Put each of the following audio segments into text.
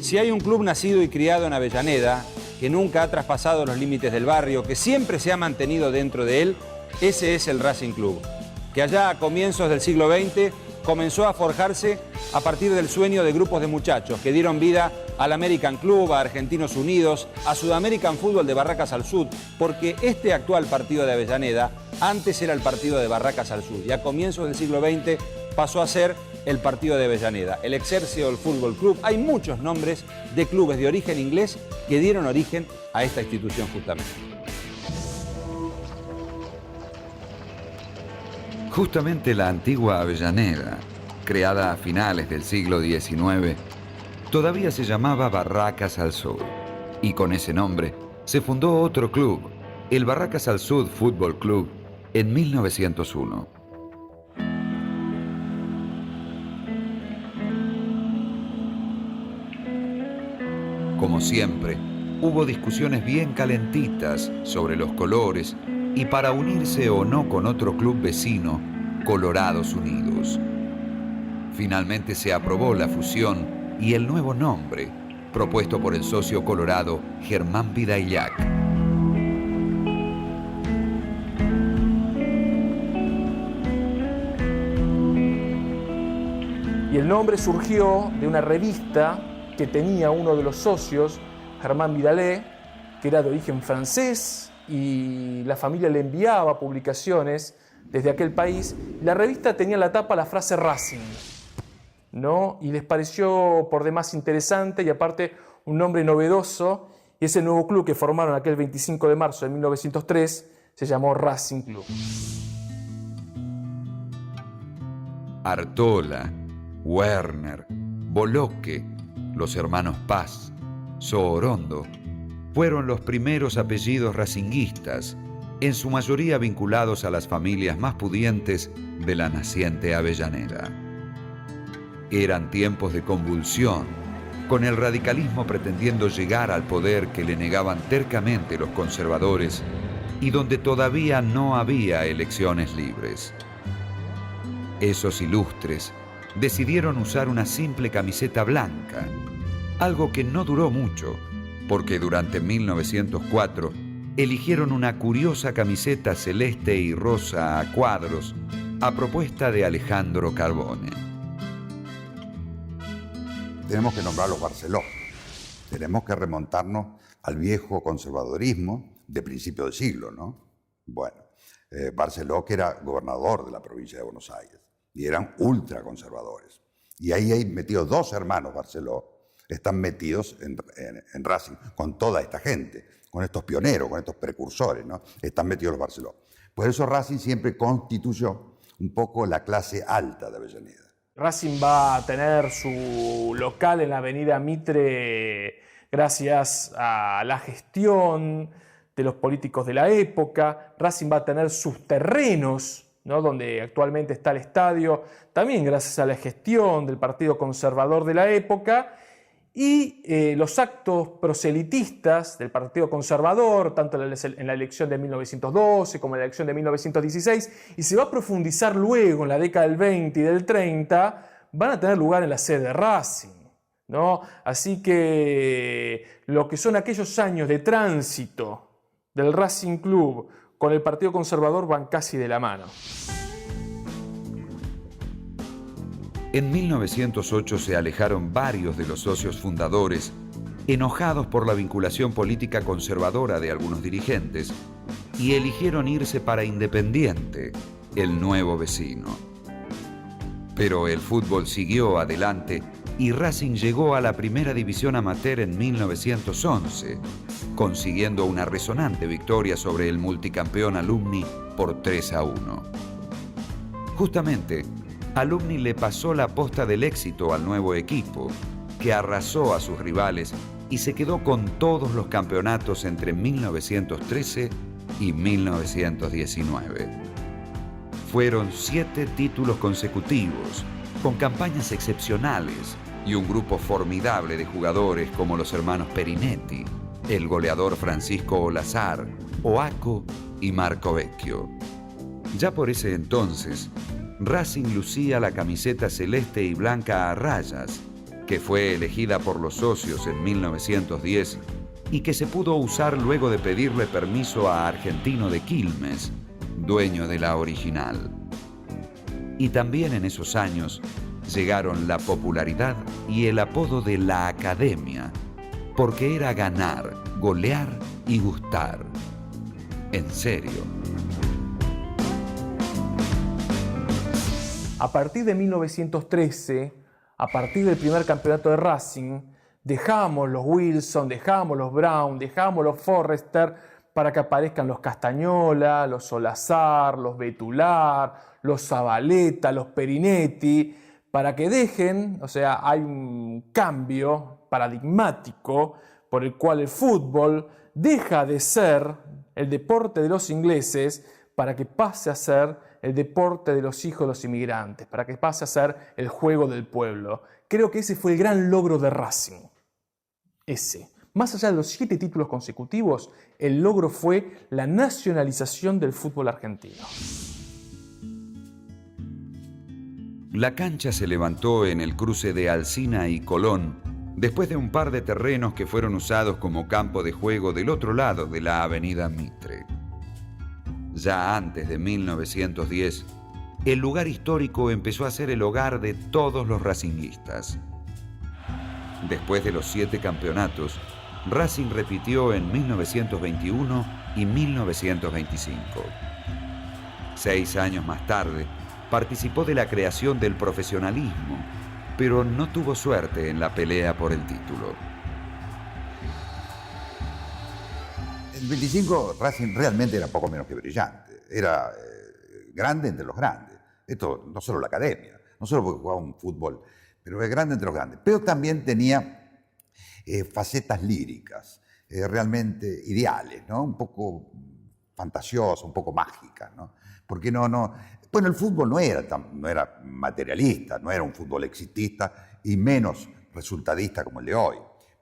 Si hay un club nacido y criado en Avellaneda, que nunca ha traspasado los límites del barrio, que siempre se ha mantenido dentro de él, ese es el Racing Club, que allá a comienzos del siglo XX comenzó a forjarse a partir del sueño de grupos de muchachos que dieron vida al American Club, a Argentinos Unidos, a Sudamerican Fútbol de Barracas al Sud, porque este actual partido de Avellaneda antes era el partido de Barracas al Sud y a comienzos del siglo XX pasó a ser el partido de Avellaneda, el Excelsior Fútbol Club. Hay muchos nombres de clubes de origen inglés que dieron origen a esta institución justamente. Justamente la antigua Avellaneda, creada a finales del siglo XIX, todavía se llamaba Barracas al Sud, y con ese nombre se fundó otro club, el Barracas al Sud Fútbol Club, en 1901. Como siempre, hubo discusiones bien calentitas sobre los colores y para unirse o no con otro club vecino, Colorados Unidos. Finalmente se aprobó la fusión y el nuevo nombre, propuesto por el socio colorado Germán Vidaillac. Y el nombre surgió de una revista que tenía uno de los socios, Germán Vidaillac, que era de origen francés, y la familia le enviaba publicaciones desde aquel país. La revista tenía en la tapa la frase Racing, ¿no? Y les pareció por demás interesante y aparte un nombre novedoso, y ese nuevo club que formaron aquel 25 de marzo de 1903 se llamó Racing Club. Artola, Werner, Boloque, los hermanos Paz, Soorondo, fueron los primeros apellidos racinguistas, en su mayoría vinculados a las familias más pudientes de la naciente Avellaneda. Eran tiempos de convulsión, con el radicalismo pretendiendo llegar al poder que le negaban tercamente los conservadores y donde todavía no había elecciones libres. Esos ilustres decidieron usar una simple camiseta blanca, algo que no duró mucho, porque durante 1904 eligieron una curiosa camiseta celeste y rosa a cuadros a propuesta de Alejandro Carbone. Tenemos que nombrar los Barceló. Tenemos que remontarnos al viejo conservadorismo de principio de siglo, ¿no? Bueno, Barceló, que era gobernador de la provincia de Buenos Aires, y eran ultraconservadores. Y ahí hay metidos dos hermanos Barceló, están metidos en Racing, con toda esta gente, con estos pioneros, con estos precursores, ¿no? Están metidos los Barceló. Por eso Racing siempre constituyó un poco la clase alta de Avellaneda. Racing va a tener su local en la avenida Mitre gracias a la gestión de los políticos de la época. Racing va a tener sus terrenos, ¿no?, donde actualmente está el estadio, también gracias a la gestión del Partido Conservador de la época. Y los actos proselitistas del Partido Conservador, tanto en la elección de 1912 como en la elección de 1916, y se va a profundizar luego en la década del 20 y del 30, van a tener lugar en la sede de Racing, ¿no? Así que lo que son aquellos años de tránsito del Racing Club con el Partido Conservador van casi de la mano. En 1908 se alejaron varios de los socios fundadores, enojados por la vinculación política conservadora de algunos dirigentes, y eligieron irse para Independiente, el nuevo vecino. Pero el fútbol siguió adelante y Racing llegó a la primera división amateur en 1911, consiguiendo una resonante victoria sobre el multicampeón Alumni por 3-1. Justamente, Alumni le pasó la posta del éxito al nuevo equipo, que arrasó a sus rivales y se quedó con todos los campeonatos entre 1913 y 1919. Fueron 7 títulos consecutivos, con campañas excepcionales y un grupo formidable de jugadores como los hermanos Perinetti, el goleador Francisco Olazar, Oaco y Marco Vecchio. Ya por ese entonces, Racing lucía la camiseta celeste y blanca a rayas, que fue elegida por los socios en 1910 y que se pudo usar luego de pedirle permiso a Argentino de Quilmes, dueño de la original. Y también en esos años llegaron la popularidad y el apodo de la Academia, porque era ganar, golear y gustar. En serio. A partir de 1913, a partir del primer campeonato de Racing, dejamos los Wilson, dejamos los Brown, dejamos los Forrester para que aparezcan los Castañola, los Solazar, los Betular, los Zabaleta, los Perinetti, para que dejen, o sea, hay un cambio paradigmático por el cual el fútbol deja de ser el deporte de los ingleses para que pase a ser el deporte de los hijos de los inmigrantes, para que pase a ser el juego del pueblo. Creo que ese fue el gran logro de Racing. Ese. Más allá de los 7 títulos consecutivos, el logro fue la nacionalización del fútbol argentino. La cancha se levantó en el cruce de Alsina y Colón, después de un par de terrenos que fueron usados como campo de juego del otro lado de la avenida Mitre. Ya antes de 1910, el lugar histórico empezó a ser el hogar de todos los racinguistas. Después de los 7 campeonatos, Racing repitió en 1921 y 1925. 6 años más tarde, participó de la creación del profesionalismo, pero no tuvo suerte en la pelea por el título. El 25 Racing realmente era poco menos que brillante. Era grande entre los grandes. Esto no solo la Academia, no solo porque jugaba un fútbol, pero es grande entre los grandes. Pero también tenía facetas líricas, realmente ideales, ¿no? Un poco fantasiosas, un poco mágicas, ¿no? Porque bueno, el fútbol no era materialista, no era un fútbol exitista y menos resultadista como el de hoy.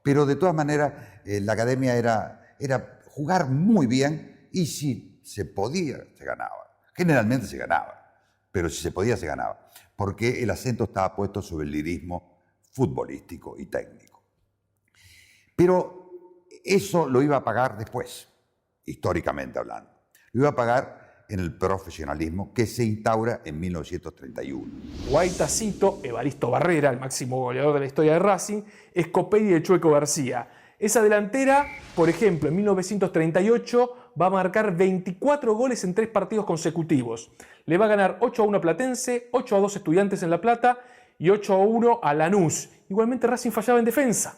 Pero de todas maneras, la Academia era jugar muy bien y si se podía, se ganaba. Generalmente se ganaba, pero si se podía, se ganaba. Porque el acento estaba puesto sobre el lirismo futbolístico y técnico. Pero eso lo iba a pagar después, históricamente hablando. Lo iba a pagar en el profesionalismo que se instaura en 1931. Guaitacito, Evaristo Barrera, el máximo goleador de la historia de Racing, Scopelli y el Chueco García. Esa delantera, por ejemplo, en 1938 va a marcar 24 goles en 3 partidos consecutivos. Le va a ganar 8-1 a Platense, 8-2 Estudiantes en La Plata y 8-1 a Lanús. Igualmente Racing fallaba en defensa.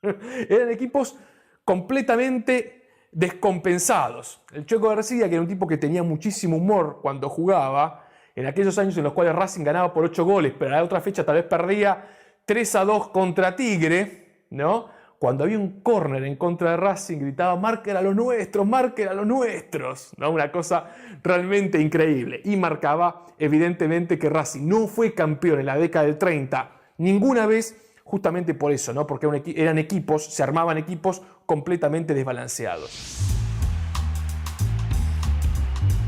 Eran equipos completamente descompensados. El Chueco García, que era un tipo que tenía muchísimo humor cuando jugaba, en aquellos años en los cuales Racing ganaba por 8 goles, pero a la otra fecha tal vez perdía 3-2 contra Tigre, ¿no? Cuando había un córner en contra de Racing, gritaba: marquen a los nuestros, marquen a los nuestros, ¿no? Una cosa realmente increíble. Y marcaba, evidentemente, que Racing no fue campeón en la década del 30 ninguna vez, justamente por eso, ¿no? Porque eran equipos, se armaban equipos completamente desbalanceados.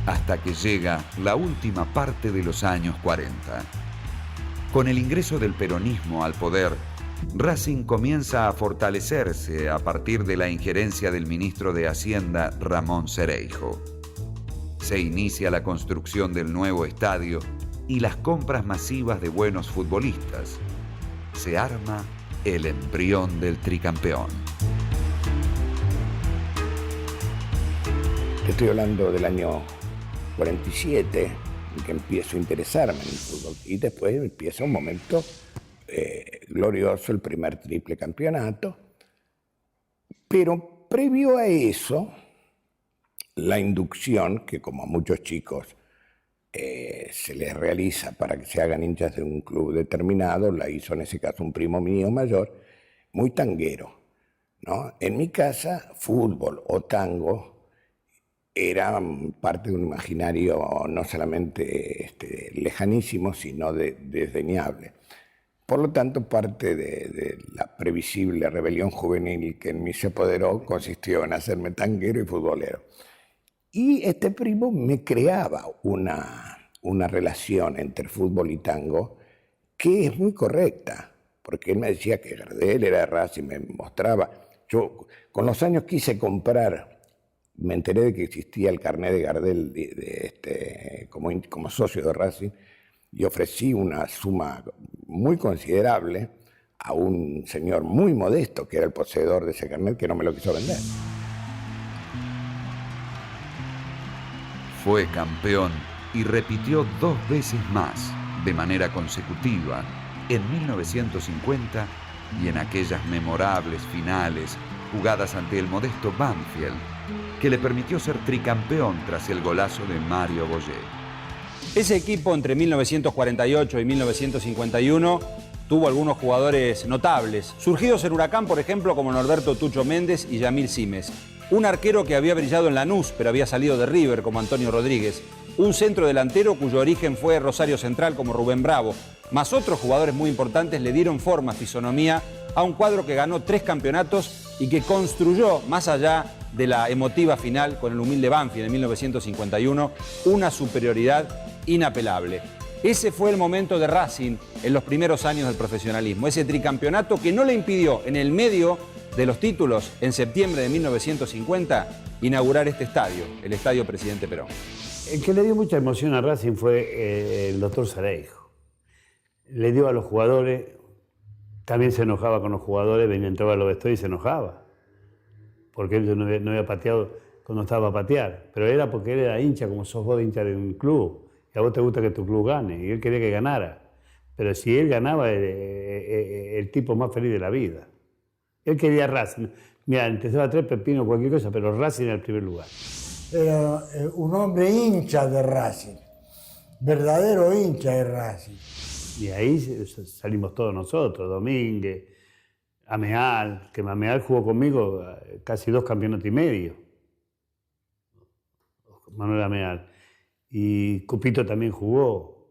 Hasta que llega la última parte de los años 40. Con el ingreso del peronismo al poder, Racing comienza a fortalecerse a partir de la injerencia del ministro de Hacienda, Ramón Cereijo. Se inicia la construcción del nuevo estadio y las compras masivas de buenos futbolistas. Se arma el embrión del tricampeón. Estoy hablando del año 47, en que empiezo a interesarme en el fútbol. Y después empieza un momento glorioso, el primer triple campeonato. Pero previo a eso, la inducción, que como a muchos chicos se les realiza para que se hagan hinchas de un club determinado, la hizo en ese caso un primo mío mayor, muy tanguero, ¿no? En mi casa, fútbol o tango era parte de un imaginario no solamente lejanísimo, sino desdeñable. Por lo tanto, parte de la previsible rebelión juvenil que en mí se apoderó consistió en hacerme tanguero y futbolero. Y este primo me creaba una relación entre fútbol y tango que es muy correcta. porque él me decía que Gardel era de Racing, me mostraba. Yo con los años quise comprar, me enteré de que existía el carnet de Gardel como socio de Racing, y ofrecí una suma muy considerable a un señor muy modesto, que era el poseedor de ese carnet, que no me lo quiso vender. Fue campeón y repitió 2 veces más, de manera consecutiva, en 1950 y en aquellas memorables finales jugadas ante el modesto Banfield, que le permitió ser tricampeón tras el golazo de Mario Boyé. Ese equipo entre 1948 y 1951 tuvo algunos jugadores notables, surgidos en Huracán, por ejemplo, como Norberto Tucho Méndez y Yamil Simes. Un arquero que había brillado en Lanús, pero había salido de River, como Antonio Rodríguez. Un centro delantero cuyo origen fue Rosario Central, como Rubén Bravo. Más otros jugadores muy importantes le dieron forma, fisonomía, a un cuadro que ganó 3 campeonatos y que construyó, más allá de la emotiva final con el humilde Banfield en 1951, una superioridad inapelable. Ese fue el momento de Racing en los primeros años del profesionalismo. Ese tricampeonato que no le impidió, en el medio de los títulos, en septiembre de 1950, inaugurar este estadio, el Estadio Presidente Perón. El que le dio mucha emoción a Racing fue el doctor Sareijo. Le dio a los jugadores, también se enojaba con los jugadores, venía, entraba a los vestuarios y se enojaba. Porque él no había pateado cuando estaba a patear. Pero era porque él era hincha, como sos vos de hincha de un club. Y a vos te gusta que tu club gane. Y él quería que ganara. Pero si él ganaba, el tipo más feliz de la vida. Él quería Racing. Mira, empezaba a traer pepino o cualquier cosa, pero Racing era el primer lugar. Era un hombre hincha de Racing. Verdadero hincha de Racing. Y ahí salimos todos nosotros, Domínguez, Ameal, que Ameal jugó conmigo casi 2 campeonatos y medio. Manuel Ameal. Y Cupito también jugó.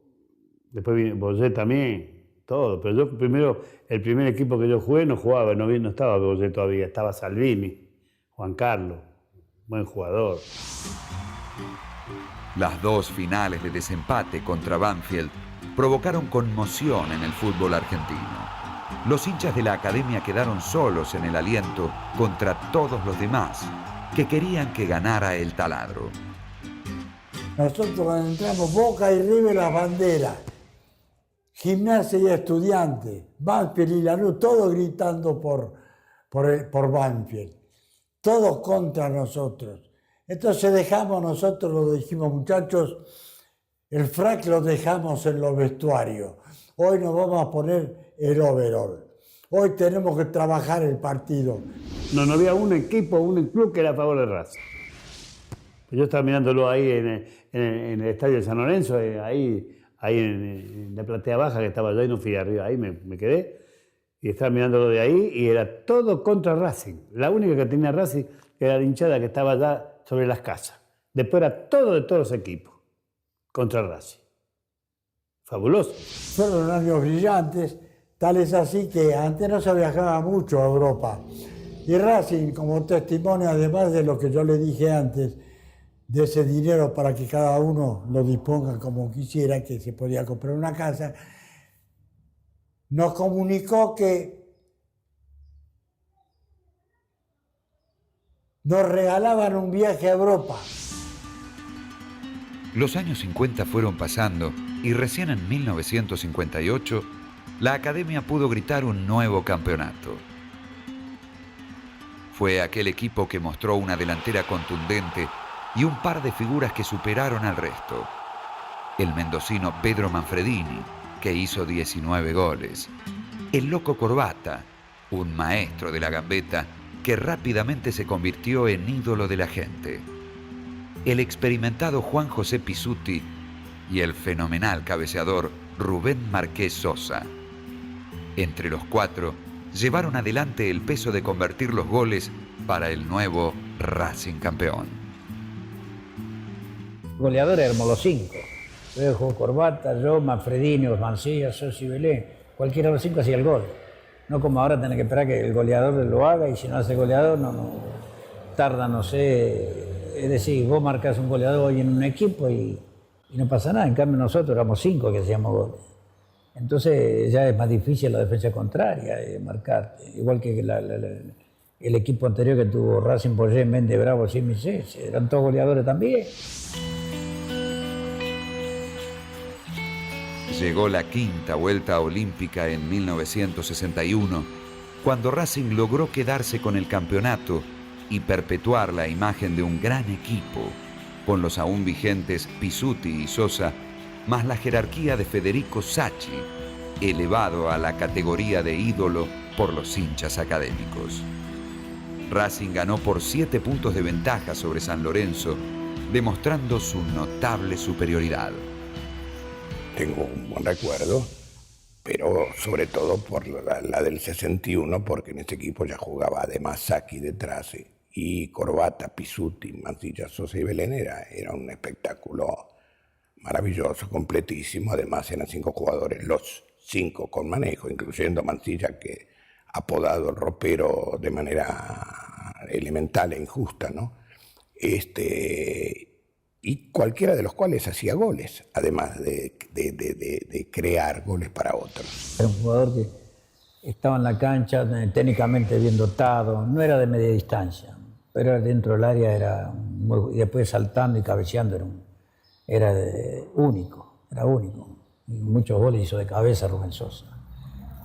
Después vino Boyé también, todo. Pero yo primero, el primer equipo que yo jugué no jugaba, no estaba Boyé todavía, estaba Salvini, Juan Carlos, buen jugador. Las 2 finales de desempate contra Banfield provocaron conmoción en el fútbol argentino. Los hinchas de la academia quedaron solos en el aliento contra todos los demás, que querían que ganara el taladro. Nosotros cuando entramos, Boca y River las banderas, Gimnasia y Estudiantes, Banfield y Lanús, todos gritando por Banfield, todos contra nosotros. Entonces nosotros lo dijimos, muchachos, el frac lo dejamos en los vestuarios. Hoy nos vamos a poner el overall. Hoy tenemos que trabajar el partido. No había un equipo, un club que era a favor de Racing. Yo estaba mirándolo ahí en el estadio de San Lorenzo, ahí en la platea baja, que estaba yo y no fui arriba, ahí me quedé. Y estaba mirándolo de ahí y era todo contra Racing. La única que tenía Racing era la hinchada que estaba allá sobre las casas. Después era todo de todos los equipos contra Racing. Fabuloso. Fueron años brillantes, tal es así que antes no se viajaba mucho a Europa. Y Racing, como testimonio, además de lo que yo le dije antes, de ese dinero para que cada uno lo disponga como quisiera, que se podía comprar una casa, nos comunicó que nos regalaban un viaje a Europa. Los años 50 fueron pasando y recién en 1958 la academia pudo gritar un nuevo campeonato. Fue aquel equipo que mostró una delantera contundente y un par de figuras que superaron al resto. El mendocino Pedro Manfredini, que hizo 19 goles. El Loco Corbata, un maestro de la gambeta que rápidamente se convirtió en ídolo de la gente. El experimentado Juan José Pizzuti y el fenomenal cabeceador Rubén Marqués Sosa. Entre los 4, llevaron adelante el peso de convertir los goles para el nuevo Racing campeón. Goleadores éramos los 5. Luego jugó Corbata, yo, Manfredini, Mancilla, Sosi y Belén. Cualquiera de los 5 hacía el gol. No como ahora tener que esperar que el goleador lo haga y si no hace goleador no tarda, no sé. Es decir, vos marcás un goleador hoy en un equipo y no pasa nada. En cambio nosotros éramos 5 que hacíamos goles. Entonces ya es más difícil la defensa contraria marcarte. Igual que el equipo anterior que tuvo Racing, Boyé, Méndez, Bravo, Simis, eran todos goleadores también. Llegó la quinta vuelta olímpica en 1961, cuando Racing logró quedarse con el campeonato y perpetuar la imagen de un gran equipo, con los aún vigentes Pizzuti y Sosa, más la jerarquía de Federico Sacchi, elevado a la categoría de ídolo por los hinchas académicos. Racing ganó por 7 puntos de ventaja sobre San Lorenzo, demostrando su notable superioridad. Tengo un buen recuerdo, pero sobre todo por la del 61, porque en ese equipo ya jugaba además Sacchi detrás, y Corbata, Pizzuti, Mancilla, Sosa y Belén. Era un espectáculo maravilloso, completísimo. Además eran 5 jugadores, los 5 con manejo, incluyendo Mancilla, que apodado el ropero de manera elemental e injusta, ¿no? Y cualquiera de los cuales hacía goles, además de crear goles para otros. Era un jugador que estaba en la cancha técnicamente bien dotado, no era de media distancia, pero dentro del área y después saltando y cabeceando era único. Y muchos goles hizo de cabeza Rubén Sosa.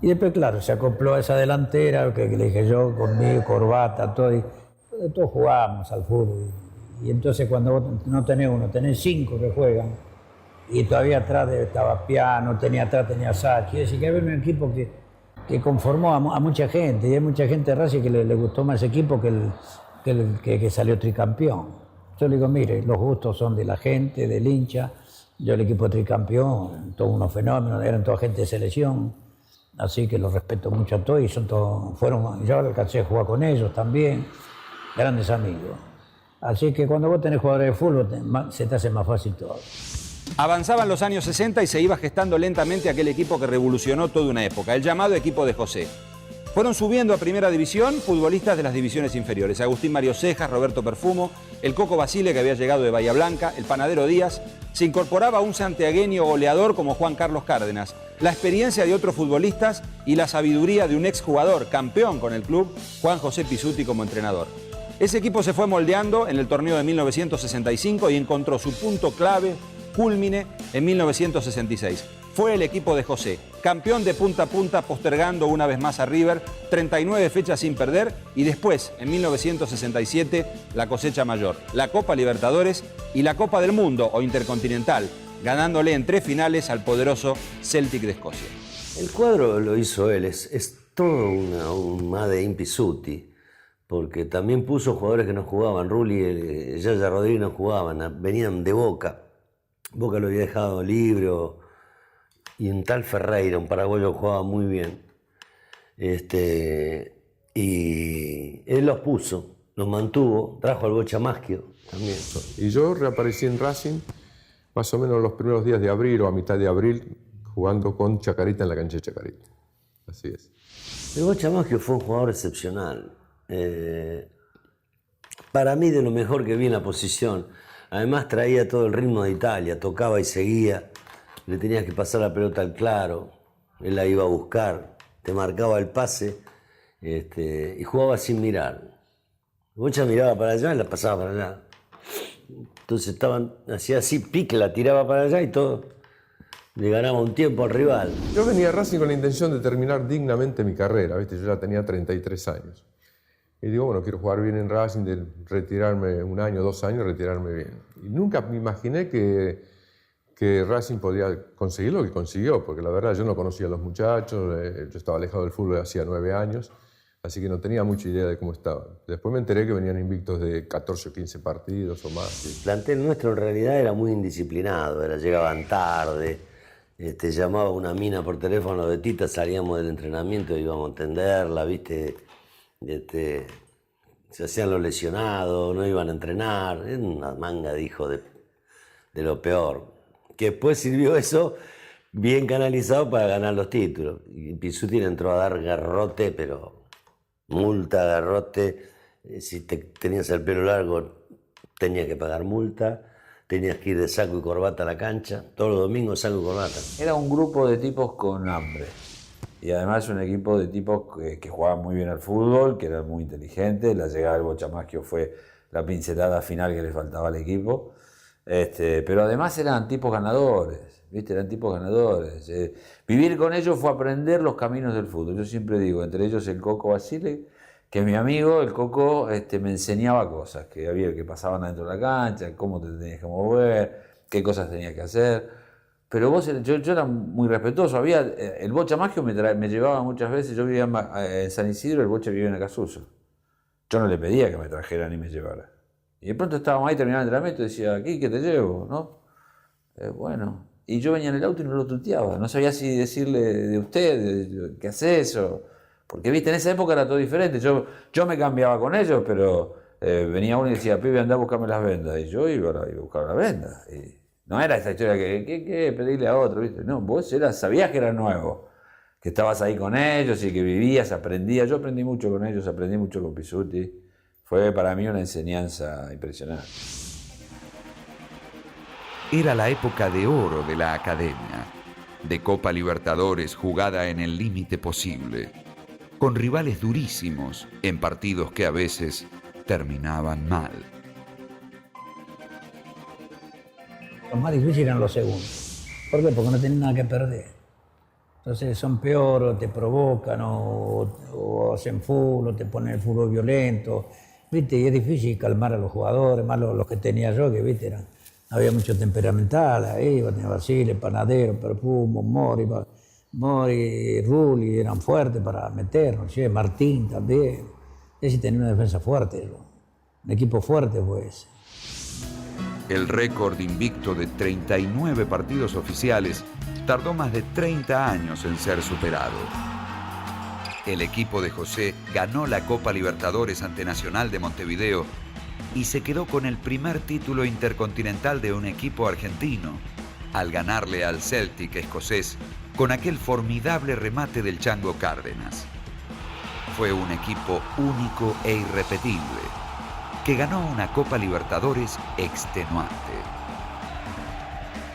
Y después, claro, se acopló a esa delantera, que le dije yo, conmigo, Corbata, todos jugábamos al fútbol. Y entonces cuando vos no tenés uno, tenés 5 que juegan, y todavía atrás estaba Piano, atrás tenía Sacchi, es decir, que había un equipo que conformó a mucha gente, y hay mucha gente de Racing que le gustó más ese equipo que salió tricampeón. Yo le digo, mire, los gustos son de la gente, del hincha. Yo el equipo tricampeón, todos unos fenómenos, eran toda gente de selección, así que los respeto mucho a todos, y yo alcancé a jugar con ellos también, grandes amigos. Así que cuando vos tenés jugadores de fútbol, se te hace más fácil todo. Avanzaban los años 60 y se iba gestando lentamente aquel equipo que revolucionó toda una época, el llamado equipo de José. Fueron subiendo a primera división futbolistas de las divisiones inferiores. Agustín Mario Cejas, Roberto Perfumo, el Coco Basile, que había llegado de Bahía Blanca, el Panadero Díaz. Se incorporaba un santiagueño goleador como Juan Carlos Cárdenas. La experiencia de otros futbolistas y la sabiduría de un exjugador, campeón con el club, Juan José Pizzuti, como entrenador. Ese equipo se fue moldeando en el torneo de 1965 y encontró su punto clave, cúlmine, en 1966. Fue el equipo de José, campeón de punta a punta, postergando una vez más a River, 39 fechas sin perder, y después, en 1967, la cosecha mayor, la Copa Libertadores y la Copa del Mundo o Intercontinental, ganándole en 3 finales al poderoso Celtic de Escocia. El cuadro lo hizo él, es todo un Made in Pizzuti, porque también puso jugadores que no jugaban. Rulli, Yaya Rodríguez no jugaban, venían de Boca. Boca lo había dejado libre, y un tal Ferreira, un paraguayo, jugaba muy bien. Y él los puso, los mantuvo, trajo al Bocha Maschio también. Y yo reaparecí en Racing más o menos los primeros días de abril o a mitad de abril, jugando con Chacarita en la cancha de Chacarita. Así es. El Bocha Maschio fue un jugador excepcional. Para mí, de lo mejor que vi en la posición. Además traía todo el ritmo de Italia, tocaba y seguía, le tenías que pasar la pelota al claro, él la iba a buscar, te marcaba el pase, y jugaba sin mirar. Bocha miraba para allá y la pasaba para allá. Entonces hacía así, pique, la tiraba para allá y todo, le ganaba un tiempo al rival. Yo venía a Racing con la intención de terminar dignamente mi carrera, ¿viste? Yo ya tenía 33 años. Y digo, bueno, quiero jugar bien en Racing, de retirarme 1 año, 2 años, retirarme bien. Y nunca me imaginé que Racing podía conseguir lo que consiguió, porque la verdad yo no conocía a los muchachos, yo estaba alejado del fútbol hacía 9 años, así que no tenía mucha idea de cómo estaban. Después me enteré que venían invictos de 14 o 15 partidos o más. El plantel nuestro en realidad era muy indisciplinado, llegaban tarde, llamaba una mina por teléfono de Tita, salíamos del entrenamiento y íbamos a atenderla, ¿viste? Se hacían los lesionados, no iban a entrenar, era una manga de hijo de lo peor. Que después sirvió eso bien canalizado para ganar los títulos. Y Pizzuti entró a dar garrote, pero multa, garrote. Si tenías el pelo largo, tenías que pagar multa. tenías que ir de saco y corbata a la cancha, todos los domingos saco y corbata. Era un grupo de tipos con hambre. Y además un equipo de tipos que jugaban muy bien al fútbol, que eran muy inteligentes. La llegada del Bocha Maschio fue la pincelada final que le faltaba al equipo. Pero además eran tipos ganadores, ¿viste? Eran tipos ganadores. Vivir con ellos fue aprender los caminos del fútbol. Yo siempre digo, entre ellos el Coco Basile, que es mi amigo. El Coco me enseñaba cosas que pasaban adentro de la cancha, cómo te tenías que mover, qué cosas tenías que hacer. Pero yo era muy respetuoso. El Bocha Maschio me llevaba muchas veces. Yo vivía en San Isidro, el Bocha vivía en Acasuso. Yo no le pedía que me trajera ni me llevara. Y de pronto estábamos ahí terminando el entrenamiento y decía, aquí que te llevo, ¿no? Bueno, y yo venía en el auto y no lo tuteaba. No sabía si decirle de usted, ¿qué hace eso? Porque, viste, en esa época era todo diferente. Yo me cambiaba con ellos, pero venía uno y decía, pibe, andá a buscarme las vendas. Y yo iba a buscar las vendas. Y no era esta historia que pedirle a otro, ¿viste? No, vos sabías que era nuevo, que estabas ahí con ellos y que vivías, aprendías. Yo aprendí mucho con ellos, aprendí mucho con Pizzuti. Fue para mí una enseñanza impresionante. Era la época de oro de la academia, de Copa Libertadores jugada en el límite posible, con rivales durísimos en partidos que a veces terminaban mal. Los más difíciles eran los segundos. ¿Por qué? Porque no tienen nada que perder. Entonces son peor, o te provocan, o hacen fútbol, o te ponen el fútbol violento. ¿Viste? Y es difícil calmar a los jugadores, más los que tenía yo, que ¿viste? Había mucho temperamental ahí, tenía Basile, Panadero, Perfumo, Mori, Rulli, eran fuertes para meternos, ¿sí? Martín también. Ese tenía una defensa fuerte, un equipo fuerte pues. El récord invicto de 39 partidos oficiales tardó más de 30 años en ser superado. El equipo de José ganó la Copa Libertadores ante Nacional de Montevideo y se quedó con el primer título intercontinental de un equipo argentino, al ganarle al Celtic escocés con aquel formidable remate del Chango Cárdenas. Fue un equipo único e irrepetible, que ganó una Copa Libertadores extenuante.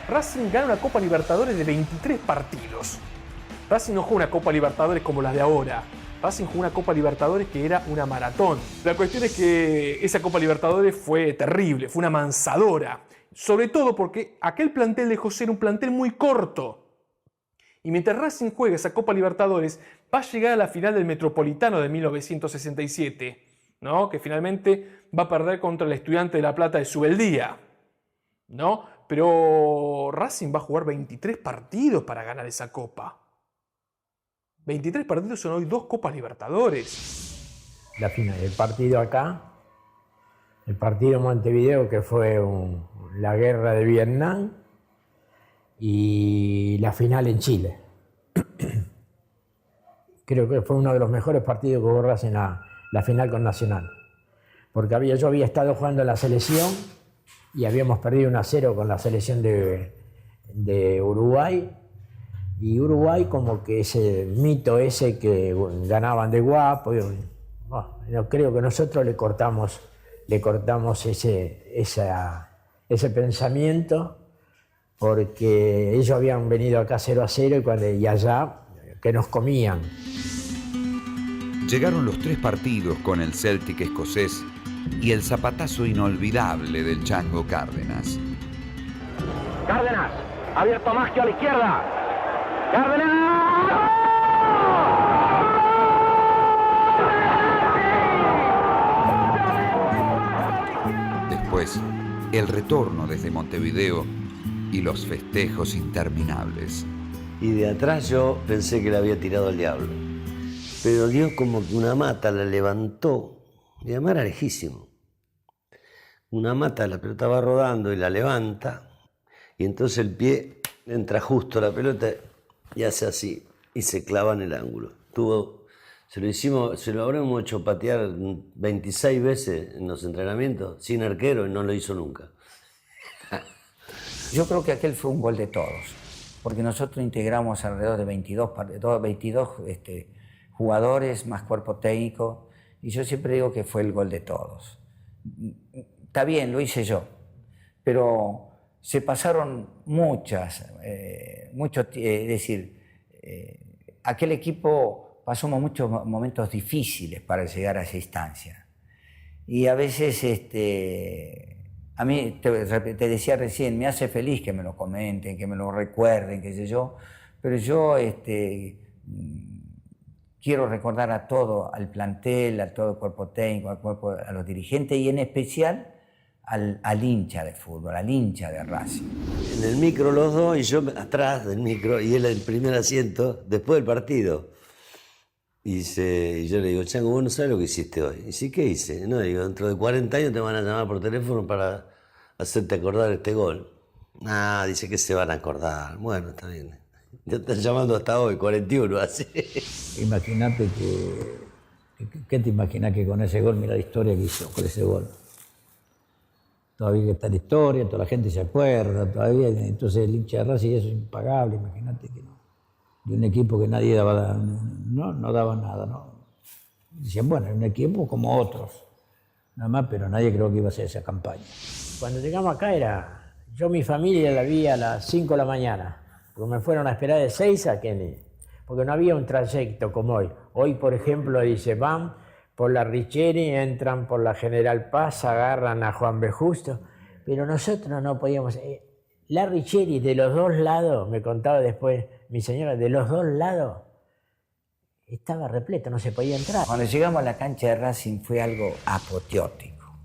Racing gana una Copa Libertadores de 23 partidos. Racing no juega una Copa Libertadores como las de ahora. Racing jugó una Copa Libertadores que era una maratón. La cuestión es que esa Copa Libertadores fue terrible, fue una mansadora. Sobre todo porque aquel plantel de José era un plantel muy corto. Y mientras Racing juega esa Copa Libertadores, va a llegar a la final del Metropolitano de 1967, ¿no? Que finalmente va a perder contra el Estudiante de La Plata de Subeldía, ¿no? Pero Racing va a jugar 23 partidos para ganar esa Copa. 23 partidos son hoy 2 Copas Libertadores. La final, el partido acá, el partido en Montevideo, que fue la guerra de Vietnam, y la final en Chile. Creo que fue uno de los mejores partidos que hubo Racing en la final con Nacional. Porque yo había estado jugando en la selección y habíamos perdido 1-0 con la selección de Uruguay. Y Uruguay, como que ese mito ese que ganaban de guapo, yo creo que nosotros le cortamos ese pensamiento, porque ellos habían venido acá 0-0 y allá que nos comían. Llegaron los 3 partidos con el Celtic escocés y el zapatazo inolvidable del Chango Cárdenas. Cárdenas, abierto Maschio a la izquierda. ¡Cárdenas! Después, el retorno desde Montevideo y los festejos interminables. Y de atrás yo pensé que le había tirado al diablo. Pero Dios como que una mata la levantó. Y además era lejísimo. Una mata, la pelota va rodando y la levanta. Y entonces el pie entra justo a la pelota y hace así. Y se clava en el ángulo. Se lo habremos hecho patear 26 veces en los entrenamientos sin arquero y no lo hizo nunca. Yo creo que aquel fue un gol de todos, porque nosotros integramos alrededor de 22 jugadores más cuerpo técnico, y yo siempre digo que fue el gol de todos. Está bien, lo hice yo, pero se pasaron aquel equipo pasó muchos momentos difíciles para llegar a esa instancia. Y a veces, a mí, te decía recién, me hace feliz que me lo comenten, que me lo recuerden, qué sé yo, pero yo quiero recordar a todo, al plantel, a todo el cuerpo técnico, a los dirigentes y en especial al hincha de fútbol, al hincha de Racing. En el micro los dos y yo atrás del micro y él en el primer asiento después del partido. Y yo le digo, Chango, vos no sabes lo que hiciste hoy. Y sí, ¿qué hice? No, digo, dentro de 40 años te van a llamar por teléfono para hacerte acordar este gol. Ah, dice que se van a acordar. Bueno, está bien. Ya están llamando hasta hoy, 41 así. Imagínate ¿qué te imaginas que con ese gol, mira la historia que hizo con ese gol? Todavía está la historia, toda la gente se acuerda, todavía, entonces el hincha de Racing es impagable, imagínate que no. De un equipo que nadie daba, no daba nada, ¿no? Decían, bueno, es un equipo como otros, nada más, pero nadie creo que iba a hacer esa campaña. Cuando llegamos acá mi familia la vi a las 5 de la mañana, porque me fueron a esperar de 6 a Kennedy, porque no había un trayecto como hoy. Hoy, por ejemplo, dice, van por la Richeri, entran por la General Paz, agarran a Juan B. Justo, pero nosotros no podíamos. La Richeri de los dos lados, me contaba después mi señora, de los dos lados estaba repleto, no se podía entrar. Cuando llegamos a la cancha de Racing fue algo apoteótico.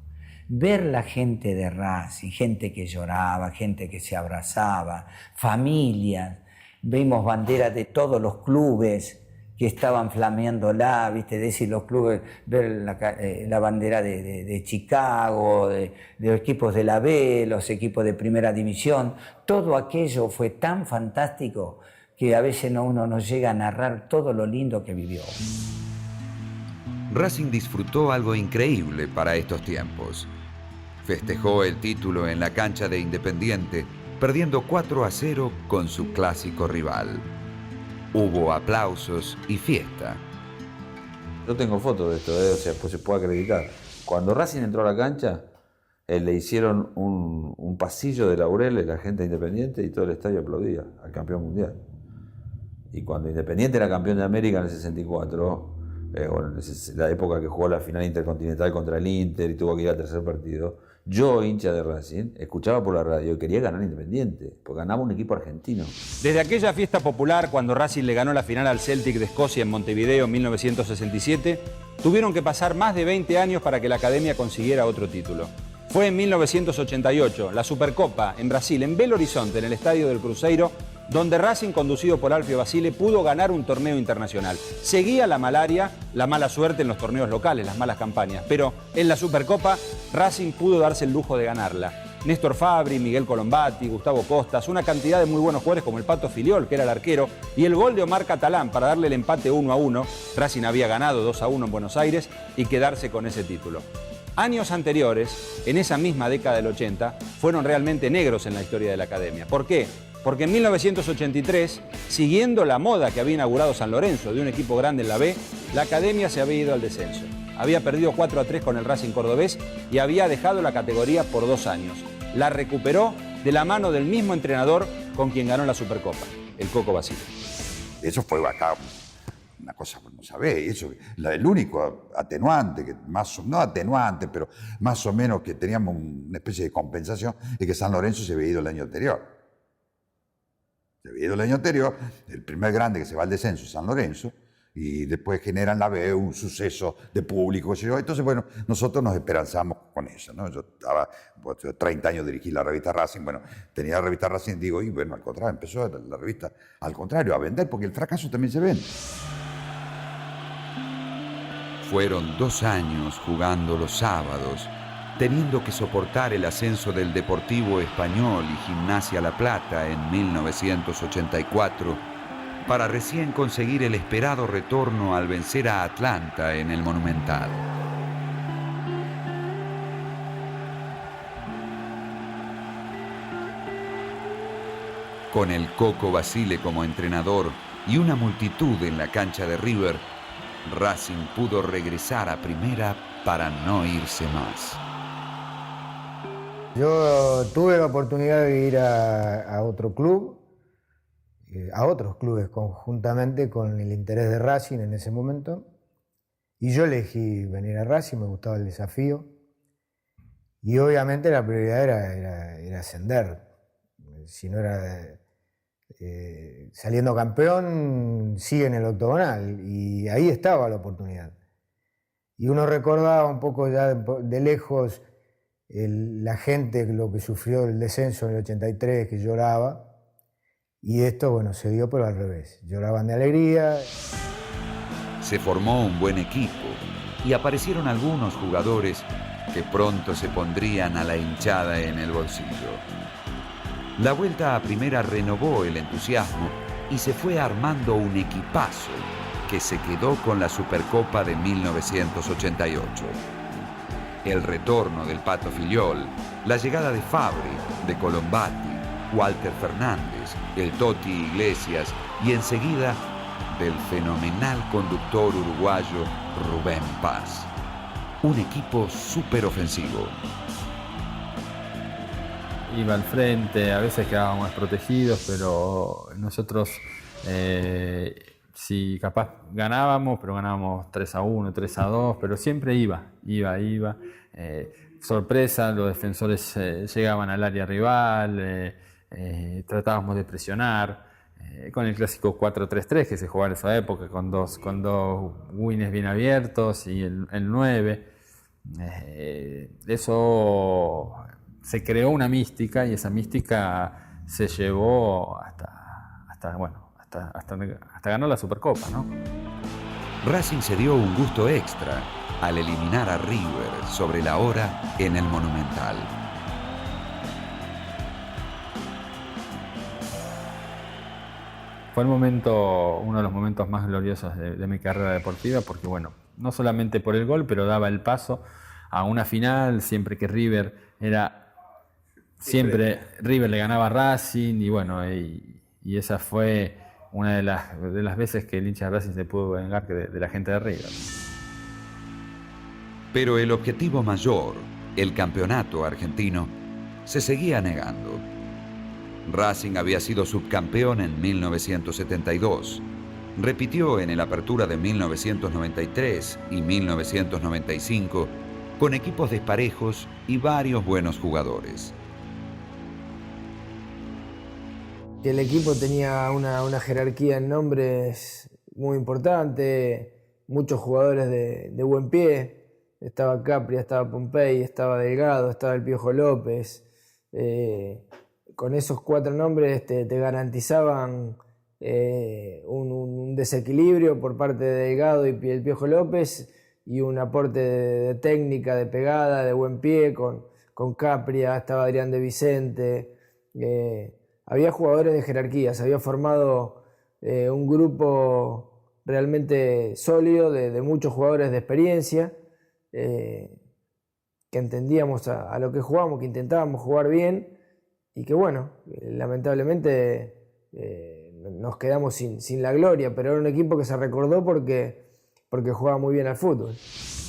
Ver la gente de Racing, gente que lloraba, gente que se abrazaba, familias, vimos banderas de todos los clubes que estaban flameándola, ¿viste? Decir los clubes, ver la bandera de Chicago, de los equipos de la B, los equipos de primera división, todo aquello fue tan fantástico que a veces uno no llega a narrar todo lo lindo que vivió. Racing disfrutó algo increíble para estos tiempos. Festejó el título en la cancha de Independiente, perdiendo 4-0 con su clásico rival. Hubo aplausos y fiesta. Yo tengo fotos de esto, o sea, pues se puede acreditar. Cuando Racing entró a la cancha, le hicieron un pasillo de laureles la gente de Independiente y todo el estadio aplaudía al campeón mundial. Y cuando Independiente era campeón de América en el 64, la época que jugó la final intercontinental contra el Inter y tuvo que ir al tercer partido, yo, hincha de Racing, escuchaba por la radio y quería ganar Independiente, porque ganaba un equipo argentino. Desde aquella fiesta popular, cuando Racing le ganó la final al Celtic de Escocia en Montevideo en 1967, tuvieron que pasar más de 20 años para que la Academia consiguiera otro título. Fue en 1988, la Supercopa en Brasil, en Belo Horizonte, en el estadio del Cruzeiro, donde Racing, conducido por Alfio Basile, pudo ganar un torneo internacional. Seguía la malaria, la mala suerte en los torneos locales, las malas campañas, pero en la Supercopa Racing pudo darse el lujo de ganarla. Néstor Fabri, Miguel Colombati, Gustavo Costas, una cantidad de muy buenos jugadores como el Pato Filiol, que era el arquero, y el gol de Omar Catalán para darle el empate 1-1. Racing había ganado 2-1 en Buenos Aires y quedarse con ese título. Años anteriores, en esa misma década del 80, fueron realmente negros en la historia de la Academia. ¿Por qué? Porque en 1983, siguiendo la moda que había inaugurado San Lorenzo de un equipo grande en la B, la Academia se había ido al descenso. Había perdido 4-3 con el Racing cordobés y había dejado la categoría por 2 años. La recuperó de la mano del mismo entrenador con quien ganó la Supercopa, el Coco Basile. Eso fue acá una cosa, no sabés, eso, el único atenuante, no atenuante, pero más o menos que teníamos una especie de compensación, es que San Lorenzo se había ido el año anterior. Se había ido el año anterior, el primer grande que se va al descenso es San Lorenzo, y después generan la B, un suceso de público, entonces bueno, nosotros nos esperanzamos con eso, ¿no? Yo estaba, 30 años dirigí la revista Racing, bueno, tenía la revista Racing, digo, y bueno, al contrario, empezó la revista, al contrario, a vender, porque el fracaso también se vende. Fueron 2 años jugando los sábados, teniendo que soportar el ascenso del Deportivo Español y Gimnasia La Plata en 1984, para recién conseguir el esperado retorno al vencer a Atlanta en el Monumental. Con el Coco Basile como entrenador y una multitud en la cancha de River, Racing pudo regresar a primera para no irse más. Yo tuve la oportunidad de ir a otro club, a otros clubes conjuntamente con el interés de Racing en ese momento. Y yo elegí venir a Racing, me gustaba el desafío. Y obviamente la prioridad era ascender. Si no era saliendo campeón, sigue en el octogonal. Y ahí estaba la oportunidad. Y uno recordaba un poco ya de lejos la gente, lo que sufrió el descenso en el 83, que lloraba. Y esto, bueno, se dio pero al revés. Lloraban de alegría. Se formó un buen equipo y aparecieron algunos jugadores que pronto se pondrían a la hinchada en el bolsillo. La vuelta a primera renovó el entusiasmo y se fue armando un equipazo que se quedó con la Supercopa de 1988. El retorno del Pato Filiol, la llegada de Fabri, de Colombati, Walter Fernández, el Toti Iglesias y enseguida del fenomenal conductor uruguayo Rubén Paz. Un equipo súper ofensivo. Iba al frente, a veces quedábamos desprotegidos, pero nosotros si capaz ganábamos, pero ganábamos 3-1, 3-2, pero siempre iba. Sorpresa, los defensores llegaban al área rival, tratábamos de presionar. Con el clásico 4-3-3 que se jugaba en esa época, con dos wings bien abiertos y el 9. Eso se creó una mística y esa mística se llevó hasta ganar la Supercopa, ¿no? Racing se dio un gusto extra al eliminar a River sobre la hora en el Monumental. Fue uno de los momentos más gloriosos de mi carrera deportiva, porque bueno, no solamente por el gol, pero daba el paso a una final, siempre que River le ganaba a Racing, y bueno, y esa fue una de las veces que el hincha de Racing se pudo vengar de la gente de River. Pero el objetivo mayor, el campeonato argentino, se seguía negando. Racing había sido subcampeón en 1972, repitió en el Apertura de 1993 y 1995 con equipos disparejos y varios buenos jugadores. El equipo tenía una jerarquía en nombres muy importante, muchos jugadores de buen pie. Estaba Capria, estaba Pompey, estaba Delgado, estaba el Piojo López. Con esos 4 nombres te garantizaban un desequilibrio por parte de Delgado y el Piojo López y un aporte de técnica, de pegada, de buen pie con Capria, estaba Adrián de Vicente. Había jugadores de jerarquía, se había formado un grupo realmente sólido de muchos jugadores de experiencia que entendíamos a lo que jugábamos, que intentábamos jugar bien. Y que bueno, lamentablemente nos quedamos sin la gloria, pero era un equipo que se recordó porque jugaba muy bien al fútbol.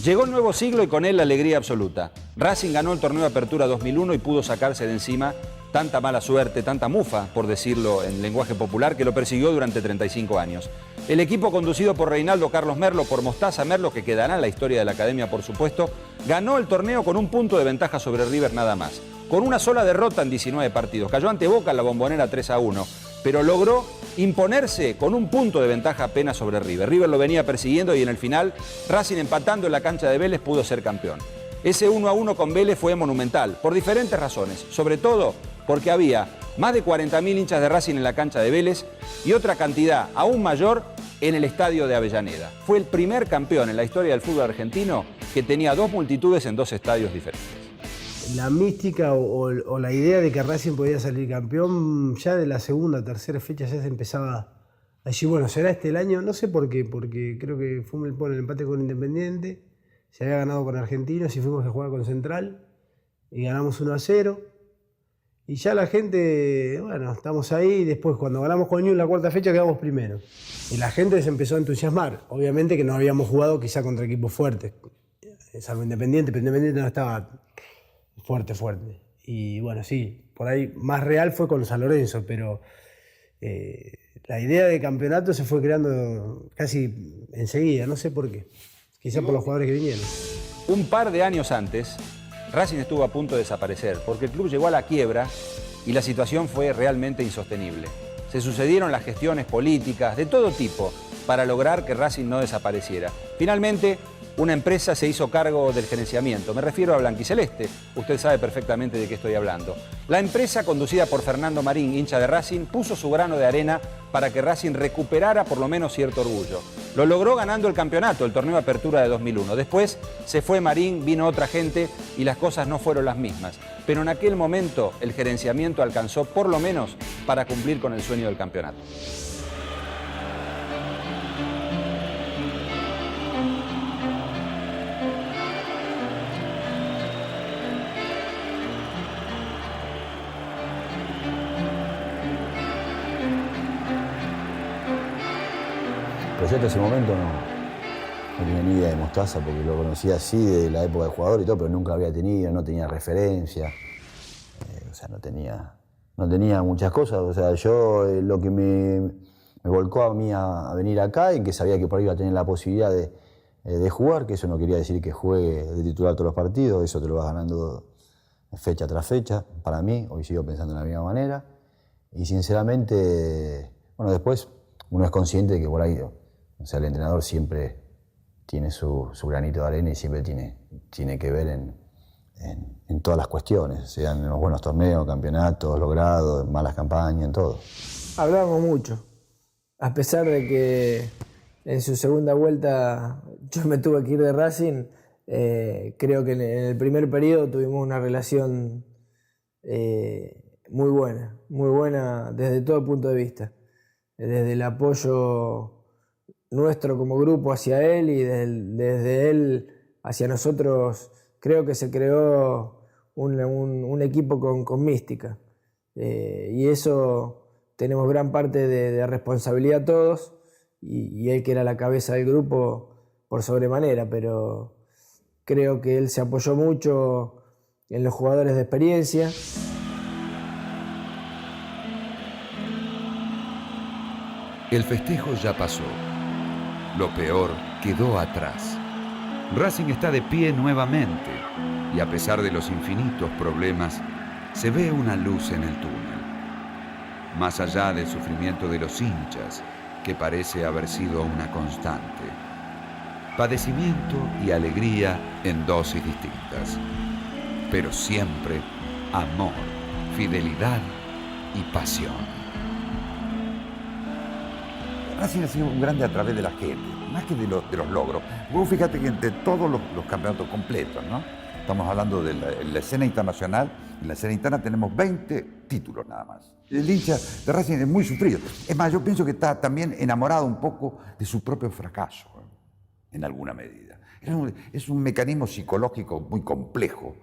Llegó el nuevo siglo y con él la alegría absoluta. Racing ganó el torneo de Apertura 2001 y pudo sacarse de encima tanta mala suerte, tanta mufa, por decirlo en lenguaje popular, que lo persiguió durante 35 años. El equipo conducido por Reinaldo Carlos Merlo, por Mostaza Merlo, que quedará en la historia de la academia por supuesto, ganó el torneo con un punto de ventaja sobre River nada más. Con una sola derrota en 19 partidos. Cayó ante Boca en la Bombonera 3-1, pero logró imponerse con un punto de ventaja apenas sobre River. River lo venía persiguiendo y en el final, Racing empatando en la cancha de Vélez pudo ser campeón. Ese 1-1 con Vélez fue monumental, por diferentes razones, sobre todo porque había más de 40.000 hinchas de Racing en la cancha de Vélez y otra cantidad aún mayor en el estadio de Avellaneda. Fue el primer campeón en la historia del fútbol argentino que tenía 2 multitudes en 2 estadios diferentes. La mística o la idea de que Racing podía salir campeón, ya de la segunda, tercera fecha ya se empezaba a decir, bueno, será este el año, no sé por qué, porque creo que fue por el empate con Independiente, se había ganado con Argentinos y fuimos a jugar con Central y ganamos 1-0. Y ya la gente, bueno, estamos ahí, después cuando ganamos con Newell's en la cuarta fecha quedamos primero. Y la gente se empezó a entusiasmar, obviamente que no habíamos jugado quizá contra equipos fuertes, salvo Independiente, pero Independiente no estaba fuerte. Y bueno, sí, por ahí más real fue con San Lorenzo, pero la idea de campeonato se fue creando casi enseguida, no sé por qué. Quizá por los jugadores que vinieron. Un par de años antes, Racing estuvo a punto de desaparecer porque el club llegó a la quiebra y la situación fue realmente insostenible. Se sucedieron las gestiones políticas de todo tipo para lograr que Racing no desapareciera. Finalmente, una empresa se hizo cargo del gerenciamiento. Me refiero a Blanquiceleste. Usted sabe perfectamente de qué estoy hablando. La empresa, conducida por Fernando Marín, hincha de Racing, puso su grano de arena para que Racing recuperara por lo menos cierto orgullo. Lo logró ganando el campeonato, el torneo Apertura de 2001. Después se fue Marín, vino otra gente y las cosas no fueron las mismas. Pero en aquel momento el gerenciamiento alcanzó por lo menos para cumplir con el sueño del campeonato. Pero yo hasta ese momento no tenía ni idea de Mostaza porque lo conocía así de la época de jugador y todo, pero nunca lo había tenido, no tenía referencia, o sea, no tenía muchas cosas. O sea, yo lo que me volcó a mí a venir acá y que sabía que por ahí iba a tener la posibilidad de jugar, que eso no quería decir que juegue de titular todos los partidos, eso te lo vas ganando fecha tras fecha, para mí, hoy sigo pensando de la misma manera. Y sinceramente, bueno, después uno es consciente de que por ahí, o sea, el entrenador siempre tiene su granito de arena y siempre tiene que ver en todas las cuestiones, sean en los buenos torneos, campeonatos, logrados, malas campañas, en todo. Hablábamos mucho, a pesar de que en su segunda vuelta yo me tuve que ir de Racing, creo que en el primer periodo tuvimos una relación muy buena desde todo punto de vista. Desde el apoyo nuestro como grupo hacia él y desde él hacia nosotros, creo que se creó un equipo con mística. Y eso tenemos gran parte de responsabilidad todos, y él que era la cabeza del grupo por sobremanera, pero creo que él se apoyó mucho en los jugadores de experiencia. El festejo ya pasó. Lo peor quedó atrás. Racing está de pie nuevamente y a pesar de los infinitos problemas, se ve una luz en el túnel. Más allá del sufrimiento de los hinchas, que parece haber sido una constante. Padecimiento y alegría en dosis distintas. Pero siempre amor, fidelidad y pasión. Racing ha sido un grande a través de la gente, más que de los logros. Vos fíjate que entre todos los campeonatos completos, ¿no? Estamos hablando de la escena internacional. En la escena interna tenemos 20 títulos nada más. El hincha de Racing es muy sufrido. Es más, yo pienso que está también enamorado un poco de su propio fracaso, en alguna medida. Es un mecanismo psicológico muy complejo,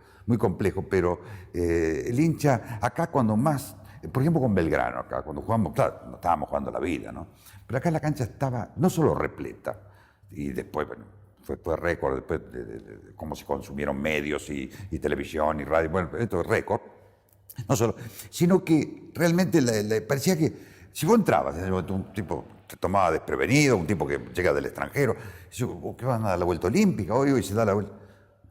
pero el hincha acá cuando más... Por ejemplo, con Belgrano, acá, cuando jugamos, claro, no estábamos jugando la vida, ¿no? Pero acá la cancha estaba no solo repleta, y después, bueno, fue récord, después de cómo se consumieron medios y televisión y radio, bueno, esto es récord, no solo, sino que realmente le parecía que si vos entrabas, un tipo te tomaba desprevenido, un tipo que llega del extranjero, ¿qué van a dar la vuelta olímpica? Hoy se da la vuelta.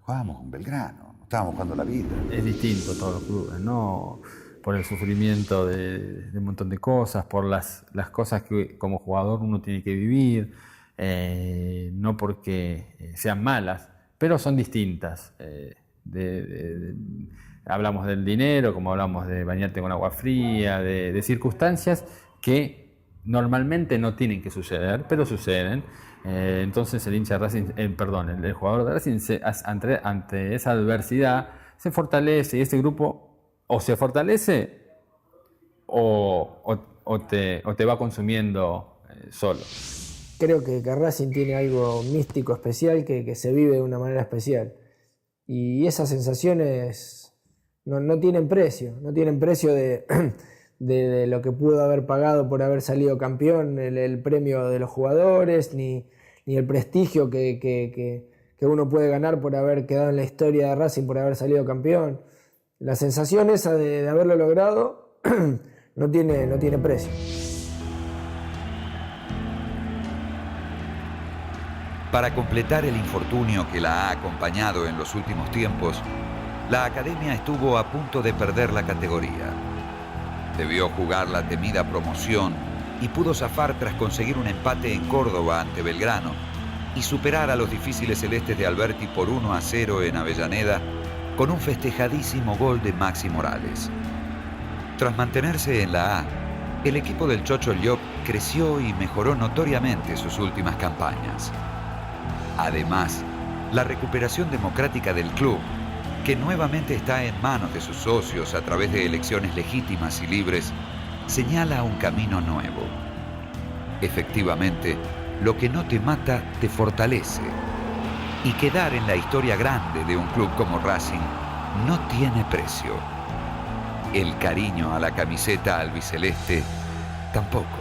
Jugábamos con Belgrano, estábamos jugando la vida. Es distinto todos los clubes, ¿no? Por el sufrimiento de un montón de cosas, por las cosas que como jugador uno tiene que vivir, no porque sean malas, pero son distintas. Hablamos del dinero, como hablamos de bañarte con agua fría, de circunstancias que normalmente no tienen que suceder, pero suceden. Entonces el hincha de Racing, el jugador de Racing ante esa adversidad se fortalece y ese grupo o se fortalece o te va consumiendo solo. Creo que Racing tiene algo místico especial que se vive de una manera especial. Y esas sensaciones no tienen precio. No tienen precio de lo que pudo haber pagado por haber salido campeón, el premio de los jugadores, ni el prestigio que uno puede ganar por haber quedado en la historia de Racing, por haber salido campeón. la sensación esa de haberlo logrado no tiene precio. Para completar el infortunio que la ha acompañado en los últimos tiempos, la academia estuvo a punto de perder la categoría. Debió jugar la temida promoción y pudo zafar tras conseguir un empate en Córdoba ante Belgrano y superar a los difíciles celestes de Alberti por 1-0 en Avellaneda con un festejadísimo gol de Maxi Morales. Tras mantenerse en la A, el equipo del Chocho Llop creció y mejoró notoriamente sus últimas campañas. Además, la recuperación democrática del club, que nuevamente está en manos de sus socios a través de elecciones legítimas y libres, señala un camino nuevo. Efectivamente, lo que no te mata te fortalece. Y quedar en la historia grande de un club como Racing no tiene precio. El cariño a la camiseta albiceleste tampoco.